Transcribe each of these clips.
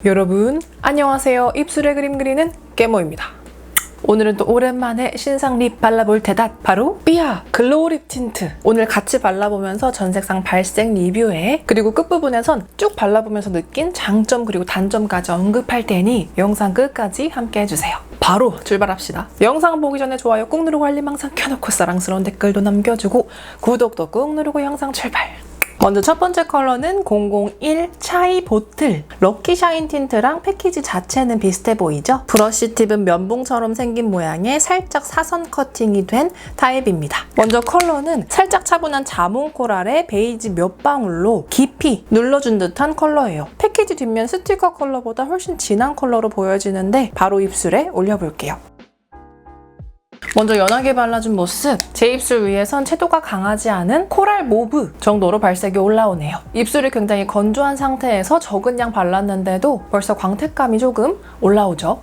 여러분 안녕하세요. 입술에 그림 그리는 깨모입니다. 오늘은 또 오랜만에 신상 립 발라볼 테다. 바로 삐아 글로우 립 틴트. 오늘 같이 발라보면서 전색상 발색 리뷰에 그리고 끝부분에선 쭉 발라보면서 느낀 장점 그리고 단점까지 언급할 테니 영상 끝까지 함께 해주세요. 바로 출발합시다. 영상 보기 전에 좋아요 꾹 누르고 알림 항상 켜놓고 사랑스러운 댓글도 남겨주고 구독도 꾹 누르고 영상 출발! 먼저 첫 번째 컬러는 001 차이 보틀. 럭키 샤인 틴트랑 패키지 자체는 비슷해 보이죠? 브러쉬 팁은 면봉처럼 생긴 모양의 살짝 사선 커팅이 된 타입입니다. 먼저 컬러는 살짝 차분한 자몽 코랄에 베이지 몇 방울로 깊이 눌러준 듯한 컬러예요. 패키지 뒷면 스티커 컬러보다 훨씬 진한 컬러로 보여지는데 바로 입술에 올려볼게요. 먼저 연하게 발라준 모습, 제 입술 위에선 채도가 강하지 않은 코랄 모브 정도로 발색이 올라오네요. 입술이 굉장히 건조한 상태에서 적은 양 발랐는데도 벌써 광택감이 조금 올라오죠.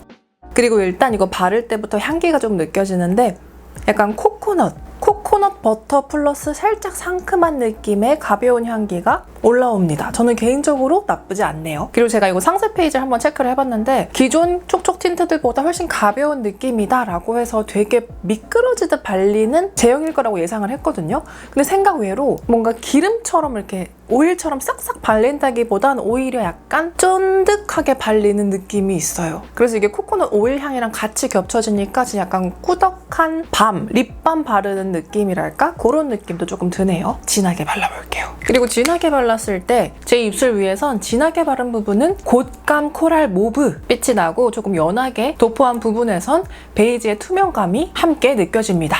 그리고 일단 이거 바를 때부터 향기가 좀 느껴지는데 약간 코코넛 버터 플러스 살짝 상큼한 느낌의 가벼운 향기가 올라옵니다. 저는 개인적으로 나쁘지 않네요. 그리고 제가 이거 상세 페이지를 한번 체크를 해봤는데 기존 촉촉 틴트들보다 훨씬 가벼운 느낌이다 라고 해서 되게 미끄러지듯 발리는 제형일 거라고 예상을 했거든요. 근데 생각 외로 뭔가 기름처럼 이렇게 오일처럼 싹싹 발린다기보단 오히려 약간 쫀득하게 발리는 느낌이 있어요. 그래서 이게 코코넛 오일 향이랑 같이 겹쳐지니까 진짜 약간 꾸덕한 립밤 바르는 느낌이랄까? 그런 느낌도 조금 드네요. 진하게 발라볼게요. 그리고 진하게 발랐을 때 제 입술 위에선 진하게 바른 부분은 곶감 코랄 모브 빛이 나고 조금 연하게 도포한 부분에선 베이지의 투명감이 함께 느껴집니다.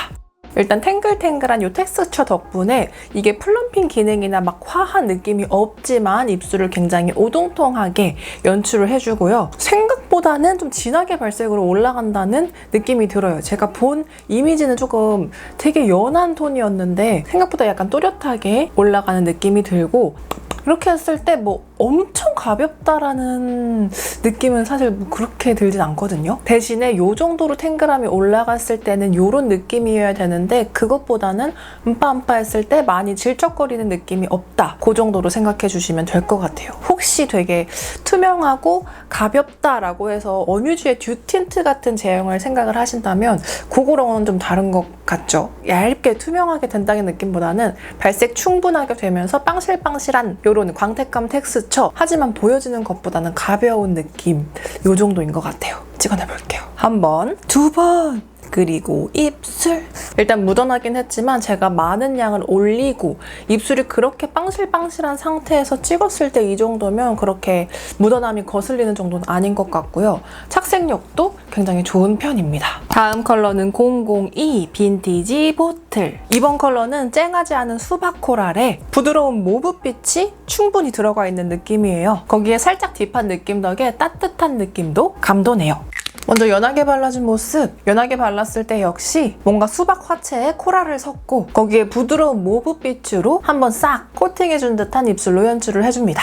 일단 탱글탱글한 이 텍스처 덕분에 이게 플럼핑 기능이나 막 화한 느낌이 없지만 입술을 굉장히 오동통하게 연출을 해주고요. 생각보다는 좀 진하게 발색으로 올라간다는 느낌이 들어요. 제가 본 이미지는 조금 되게 연한 톤이었는데 생각보다 약간 또렷하게 올라가는 느낌이 들고 이렇게 했을 때 뭐 엄청 가볍다라는 느낌은 사실 뭐 그렇게 들진 않거든요. 대신에 이 정도로 탱글함이 올라갔을 때는 이런 느낌이어야 되는데 그것보다는 음빠음빠 했을 때 많이 질척거리는 느낌이 없다. 그 정도로 생각해 주시면 될 것 같아요. 혹시 되게 투명하고 가볍다라고 해서 어뮤즈의 듀 틴트 같은 제형을 생각을 하신다면 그거랑은 좀 다른 것 같죠? 얇게 투명하게 된다는 느낌보다는 발색 충분하게 되면서 빵실빵실한 이런 광택감 텍스처 하지만 보여지는 것보다는 가벼운 느낌 이 정도인 것 같아요. 찍어내볼게요. 한 번, 두 번, 그리고 입술. 일단 묻어나긴 했지만 제가 많은 양을 올리고 입술이 그렇게 빵실빵실한 상태에서 찍었을 때 이 정도면 그렇게 묻어남이 거슬리는 정도는 아닌 것 같고요. 착색력도 굉장히 좋은 편입니다. 다음 컬러는 002 빈티지 보틀. 이번 컬러는 쨍하지 않은 수박 코랄에 부드러운 모브빛이 충분히 들어가 있는 느낌이에요. 거기에 살짝 딥한 느낌 덕에 따뜻한 느낌도 감도네요. 먼저 연하게 발라준 모습, 연하게 발랐을 때 역시 뭔가 수박 화채에 코랄을 섞고 거기에 부드러운 모브빛으로 한번 싹 코팅해준 듯한 입술로 연출을 해줍니다.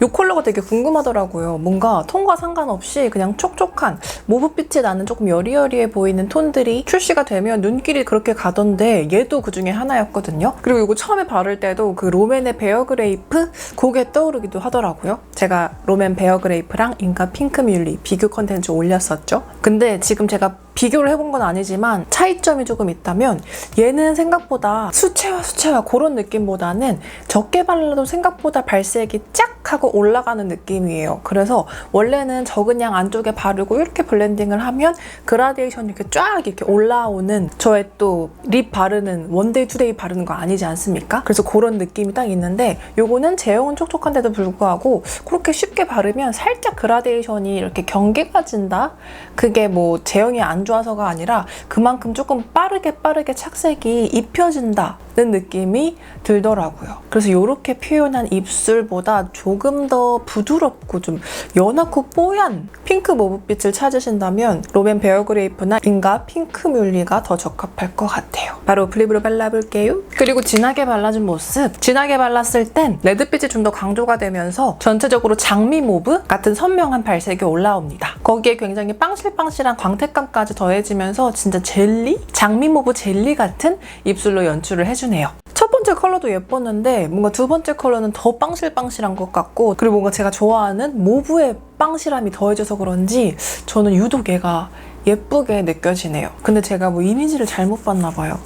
이 컬러가 되게 궁금하더라고요. 뭔가 톤과 상관없이 그냥 촉촉한 모브빛이 나는 조금 여리여리해 보이는 톤들이 출시가 되면 눈길이 그렇게 가던데 얘도 그 중에 하나였거든요. 그리고 이거 처음에 바를 때도 그 롬앤의 베어그레이프 그게 떠오르기도 하더라고요. 제가 롬앤 베어그레이프랑 인가 핑크뮬리 비교 컨텐츠 올렸었죠. 근데 지금 제가 비교를 해본 건 아니지만 차이점이 조금 있다면 얘는 생각보다 수채화 그런 느낌보다는 적게 발라도 생각보다 발색이 쫙 하고 올라가는 느낌이에요. 그래서 원래는 적은 양 안쪽에 바르고 이렇게 블렌딩을 하면 그라데이션이 이렇게 쫙 이렇게 올라오는 저의 또 립 바르는 원데이 투데이 바르는 거 아니지 않습니까? 그래서 그런 느낌이 딱 있는데 요거는 제형은 촉촉한데도 불구하고 그렇게 쉽게 바르면 살짝 그라데이션이 이렇게 경계가 진다? 그게 뭐 제형이 안 좋아서가 아니라 그만큼 조금 빠르게 착색이 입혀진다는 느낌이 들더라고요. 그래서 이렇게 표현한 입술보다 조금 더 부드럽고 좀 연하고 뽀얀 핑크 모브빛을 찾으신다면 롬앤 베어그레이프나 인가 핑크뮬리가 더 적합할 것 같아요. 바로 플립으로 발라볼게요. 그리고 진하게 발라준 모습. 진하게 발랐을 땐 레드빛이 좀 더 강조가 되면서 전체적으로 장미 모브 같은 선명한 발색이 올라옵니다. 거기에 굉장히 빵실빵실한 광택감까지 더해지면서 진짜 젤리? 장미 모브 젤리 같은 입술로 연출을 해주네요. 첫 첫 번째 컬러도 예뻤는데 뭔가 두 번째 컬러는 더 빵실빵실한 것 같고, 그리고 뭔가 제가 좋아하는 모브의 빵실함이 더해져서 그런지 저는 유독 얘가 예쁘게 느껴지네요. 근데 제가 뭐 이미지를 잘못 봤나 봐요.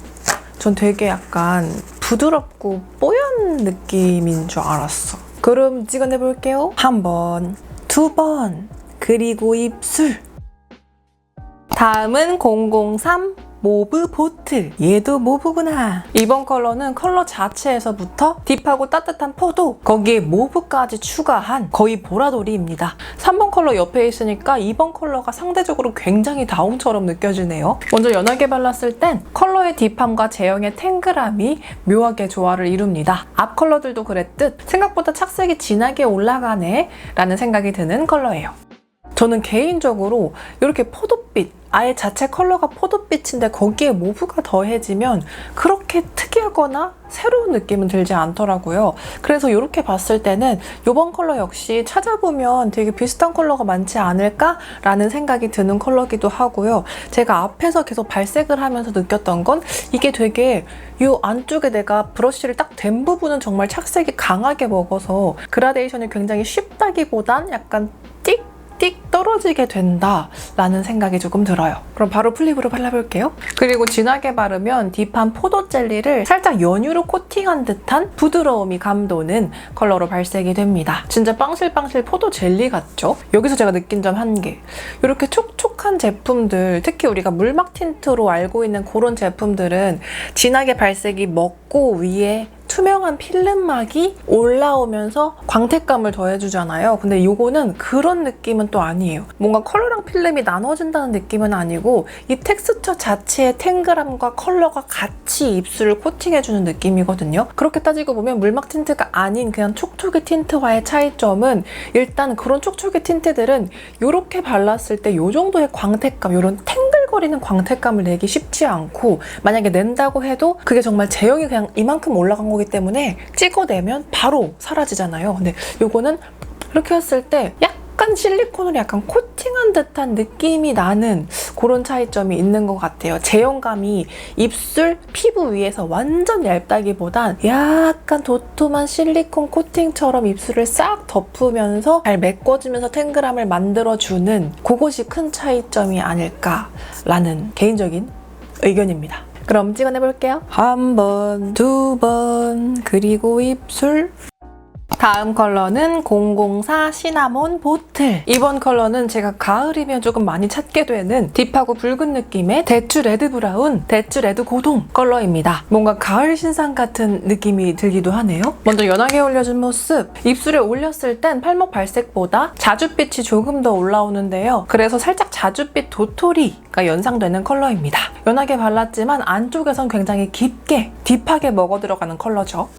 전 되게 약간 부드럽고 뽀얀 느낌인 줄 알았어. 그럼 찍어내볼게요. 한 번, 두 번, 그리고 입술. 다음은 003 모브 보틀. 얘도 모브구나. 이번 컬러는 컬러 자체에서부터 딥하고 따뜻한 포도, 거기에 모브까지 추가한 거의 보라돌이입니다. 3번 컬러 옆에 있으니까 2번 컬러가 상대적으로 굉장히 다홍처럼 느껴지네요. 먼저 연하게 발랐을 땐 컬러의 딥함과 제형의 탱글함이 묘하게 조화를 이룹니다. 앞 컬러들도 그랬듯 생각보다 착색이 진하게 올라가네 라는 생각이 드는 컬러예요. 저는 개인적으로 이렇게 포도빛, 아예 자체 컬러가 포도빛인데 거기에 모브가 더해지면 그렇게 특이하거나 새로운 느낌은 들지 않더라고요. 그래서 이렇게 봤을 때는 이번 컬러 역시 찾아보면 되게 비슷한 컬러가 많지 않을까라는 생각이 드는 컬러기도 하고요. 제가 앞에서 계속 발색을 하면서 느꼈던 건 이게 되게 이 안쪽에 내가 브러쉬를 딱 댄 부분은 정말 착색이 강하게 먹어서 그라데이션이 굉장히 쉽다기보단 약간 띡 떨어지게 된다라는 생각이 조금 들어요. 그럼 바로 플립으로 발라볼게요. 그리고 진하게 바르면 딥한 포도 젤리를 살짝 연유로 코팅한 듯한 부드러움이 감도는 컬러로 발색이 됩니다. 진짜 빵실빵실 포도 젤리 같죠? 여기서 제가 느낀 점 한 개. 이렇게 촉촉한 제품들, 특히 우리가 물막 틴트로 알고 있는 그런 제품들은 진하게 발색이 먹고 위에 투명한 필름막이 올라오면서 광택감을 더해주잖아요. 근데 이거는 그런 느낌은 또 아니에요. 뭔가 컬러랑 필름이 나눠진다는 느낌은 아니고 이 텍스처 자체의 탱글함과 컬러가 같이 입술을 코팅해주는 느낌이거든요. 그렇게 따지고 보면 물막 틴트가 아닌 그냥 촉촉이 틴트와의 차이점은, 일단 그런 촉촉이 틴트들은 이렇게 발랐을 때 이 정도의 광택감, 이런 탱글거리는 광택감을 내기 쉽지 않고, 만약에 낸다고 해도 그게 정말 제형이 그냥 이만큼 올라간 거기 때문에 찍어내면 바로 사라지잖아요. 근데 요거는 이렇게 했을 때 약간 실리콘으로 약간 코팅한 듯한 느낌이 나는 그런 차이점이 있는 것 같아요. 제형감이 입술, 피부 위에서 완전 얇다기보단 약간 도톰한 실리콘 코팅처럼 입술을 싹 덮으면서 잘 메꿔주면서 탱글함을 만들어주는 그것이 큰 차이점이 아닐까라는 개인적인 의견입니다. 그럼 찍어내볼게요. 한 번, 두 번, 그리고 입술. 다음 컬러는 004 시나몬 보틀. 이번 컬러는 제가 가을이면 조금 많이 찾게 되는 딥하고 붉은 느낌의 대추 레드 브라운, 대추 레드 고동 컬러입니다. 뭔가 가을 신상 같은 느낌이 들기도 하네요. 먼저 연하게 올려준 모습. 입술에 올렸을 땐 팔목 발색보다 자줏빛이 조금 더 올라오는데요. 그래서 살짝 자줏빛 도토리가 연상되는 컬러입니다. 연하게 발랐지만 안쪽에선 굉장히 깊게, 딥하게 먹어 들어가는 컬러죠.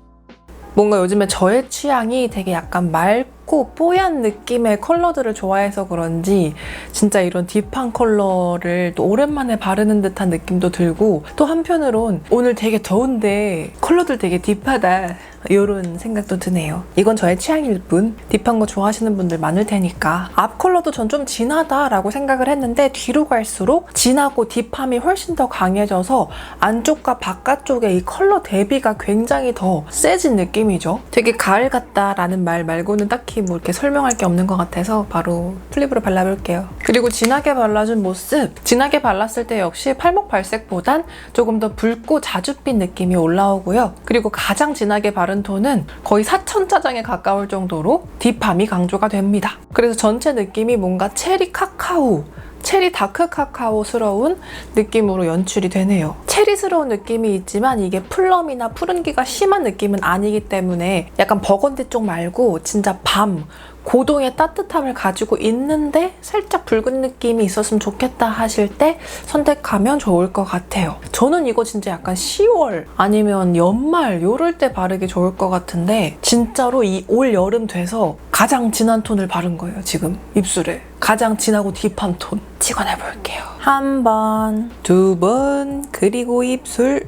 뭔가 요즘에 저의 취향이 되게 약간 맑고 뽀얀 느낌의 컬러들을 좋아해서 그런지 진짜 이런 딥한 컬러를 또 오랜만에 바르는 듯한 느낌도 들고, 또 한편으론 오늘 되게 더운데 컬러들 되게 딥하다 이런 생각도 드네요. 이건 저의 취향일 뿐, 딥한 거 좋아하시는 분들 많을 테니까. 앞 컬러도 전 좀 진하다라고 생각을 했는데 뒤로 갈수록 진하고 딥함이 훨씬 더 강해져서 안쪽과 바깥쪽의 이 컬러 대비가 굉장히 더 세진 느낌이죠. 되게 가을 같다라는 말 말고는 딱히 뭐 이렇게 설명할 게 없는 것 같아서 바로 플립으로 발라볼게요. 그리고 진하게 발라준 모습. 진하게 발랐을 때 역시 팔목 발색보단 조금 더 붉고 자줏빛 느낌이 올라오고요. 그리고 가장 진하게 바른 톤은 거의 사천짜장에 가까울 정도로 딥함이 강조가 됩니다. 그래서 전체 느낌이 뭔가 체리 카카오, 체리 다크 카카오스러운 느낌으로 연출이 되네요. 체리스러운 느낌이 있지만 이게 플럼이나 푸른기가 심한 느낌은 아니기 때문에 약간 버건디 쪽 말고 진짜 밤, 고동의 따뜻함을 가지고 있는데 살짝 붉은 느낌이 있었으면 좋겠다 하실 때 선택하면 좋을 것 같아요. 저는 이거 진짜 약간 10월 아니면 연말 요럴 때 바르기 좋을 것 같은데, 진짜로 이 올 여름 돼서 가장 진한 톤을 바른 거예요. 지금 입술에 가장 진하고 딥한 톤 찍어내볼게요. 한 번, 두 번, 그리고 입술.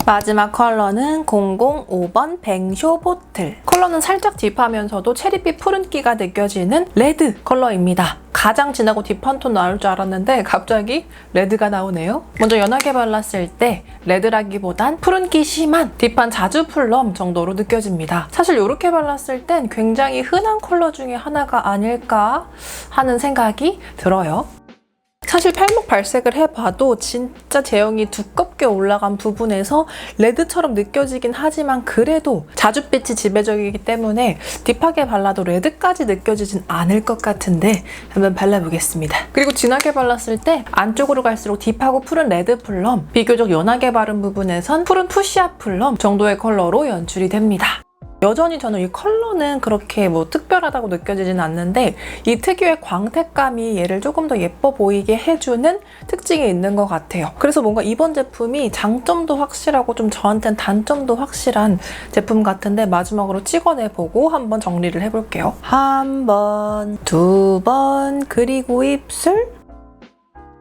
마지막 컬러는 005번 뱅쇼 보틀. 컬러는 살짝 딥하면서도 체리빛 푸른기가 느껴지는 레드 컬러입니다. 가장 진하고 딥한 톤 나올 줄 알았는데 갑자기 레드가 나오네요. 먼저 연하게 발랐을 때 레드라기보단 푸른기 심한 딥한 자주 플럼 정도로 느껴집니다. 사실 이렇게 발랐을 땐 굉장히 흔한 컬러 중에 하나가 아닐까 하는 생각이 들어요. 사실 팔목 발색을 해봐도 진짜 제형이 두껍게 올라간 부분에서 레드처럼 느껴지긴 하지만 그래도 자줏빛이 지배적이기 때문에 딥하게 발라도 레드까지 느껴지진 않을 것 같은데 한번 발라보겠습니다. 그리고 진하게 발랐을 때 안쪽으로 갈수록 딥하고 푸른 레드 플럼, 비교적 연하게 바른 부분에선 푸른 푸시아 플럼 정도의 컬러로 연출이 됩니다. 여전히 저는 이 컬러는 그렇게 특별하다고 느껴지진 않는데 이 특유의 광택감이 얘를 조금 더 예뻐 보이게 해주는 특징이 있는 것 같아요. 그래서 뭔가 이번 제품이 장점도 확실하고 좀 저한테는 단점도 확실한 제품 같은데 마지막으로 찍어내보고 한번 정리를 해볼게요. 한 번, 두 번, 그리고 입술.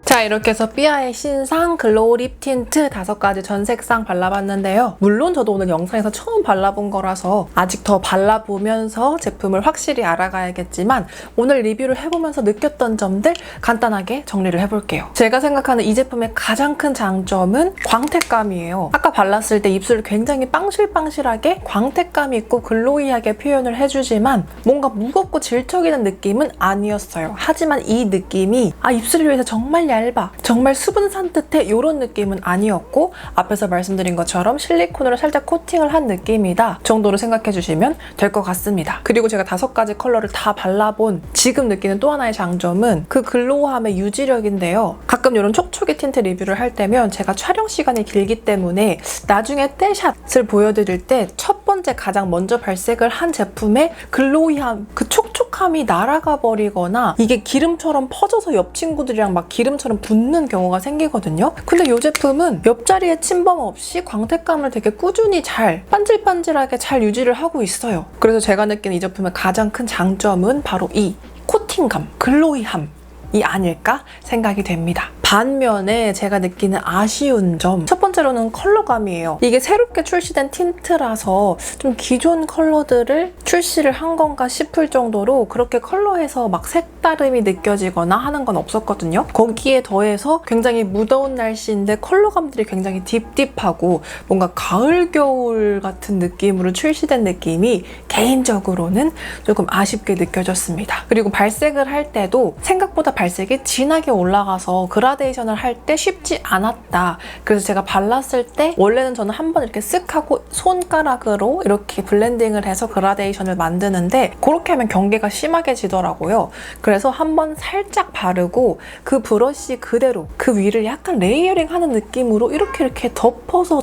자, 이렇게 해서 삐아의 신상 글로우 립 틴트 5가지 전 색상 발라봤는데요. 물론 저도 오늘 영상에서 처음 발라본 거라서 아직 더 발라보면서 제품을 확실히 알아가야겠지만 오늘 리뷰를 해보면서 느꼈던 점들 간단하게 정리를 해볼게요. 제가 생각하는 이 제품의 가장 큰 장점은 광택감이에요. 아까 발랐을 때 입술을 굉장히 빵실빵실하게 광택감이 있고 글로이하게 표현을 해주지만 뭔가 무겁고 질척이는 느낌은 아니었어요. 하지만 이 느낌이 입술을 위해서 정말 얇아, 정말 수분 산뜻해 이런 느낌은 아니었고 앞에서 말씀드린 것처럼 실리콘으로 살짝 코팅을 한 느낌이다 정도로 생각해 주시면 될 것 같습니다. 그리고 제가 5가지 컬러를 다 발라본 지금 느끼는 또 하나의 장점은 그 글로우함의 유지력인데요. 가끔 이런 촉촉이 틴트 리뷰를 할 때면 제가 촬영 시간이 길기 때문에 나중에 떼샷을 보여드릴 때 첫 번째 가장 먼저 발색을 한 제품의 글로이함, 그 촉촉함이 날아가 버리거나 이게 기름처럼 퍼져서 옆 친구들이랑 막 기름처럼 붙는 경우가 생기거든요. 근데 이 제품은 옆자리에 침범 없이 광택감을 되게 꾸준히 잘 반질반질하게 잘 유지를 하고 있어요. 그래서 제가 느끼는 이 제품의 가장 큰 장점은 바로 이 코팅감, 글로이함이 아닐까 생각이 됩니다. 반면에 제가 느끼는 아쉬운 점, 첫 번째로는 컬러감이에요. 이게 새롭게 출시된 틴트라서 좀 기존 컬러들을 출시를 한 건가 싶을 정도로 그렇게 컬러에서 막 색다름이 느껴지거나 하는 건 없었거든요. 거기에 더해서 굉장히 무더운 날씨인데 컬러감들이 굉장히 딥딥하고 뭔가 가을 겨울 같은 느낌으로 출시된 느낌이 개인적으로는 조금 아쉽게 느껴졌습니다. 그리고 발색을 할 때도 생각보다 발색이 진하게 올라가서 그라데이션을 할 때 쉽지 않았다. 그래서 제가 발랐을 때 원래는 저는 한번 이렇게 쓱 하고 손가락으로 이렇게 블렌딩을 해서 그라데이션을 만드는데 그렇게 하면 경계가 심하게 지더라고요. 그래서 한번 살짝 바르고 그 브러쉬 그대로 그 위를 약간 레이어링하는 느낌으로 이렇게 덮어서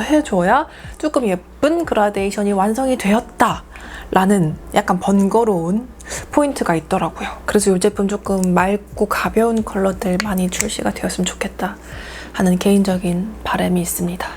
해줘야 조금 예쁜 그라데이션이 완성이 되었다 라는 약간 번거로운 포인트가 있더라고요. 그래서 이 제품 조금 맑고 가벼운 컬러들 많이 출시가 되었으면 좋겠다 하는 개인적인 바람이 있습니다.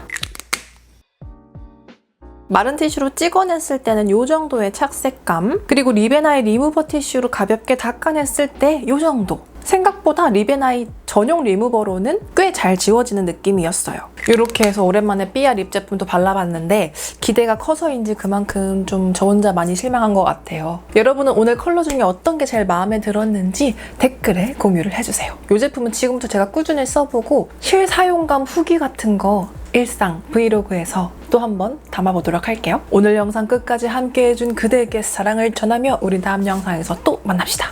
마른 티슈로 찍어냈을 때는 이 정도의 착색감, 그리고 리베나이 리무버 티슈로 가볍게 닦아냈을 때 이 정도. 생각보다 리베나이 전용 리무버로는 꽤 잘 지워지는 느낌이었어요. 이렇게 해서 오랜만에 삐아 립 제품도 발라봤는데 기대가 커서인지 그만큼 좀 저 혼자 많이 실망한 것 같아요. 여러분은 오늘 컬러 중에 어떤 게 제일 마음에 들었는지 댓글에 공유를 해주세요. 이 제품은 지금부터 제가 꾸준히 써보고 실사용감 후기 같은 거 일상 브이로그에서 또 한번 담아보도록 할게요. 오늘 영상 끝까지 함께해준 그대에게 사랑을 전하며 우리 다음 영상에서 또 만납시다.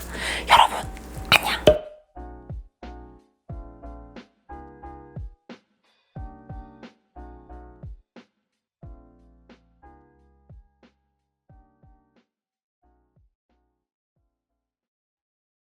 여러분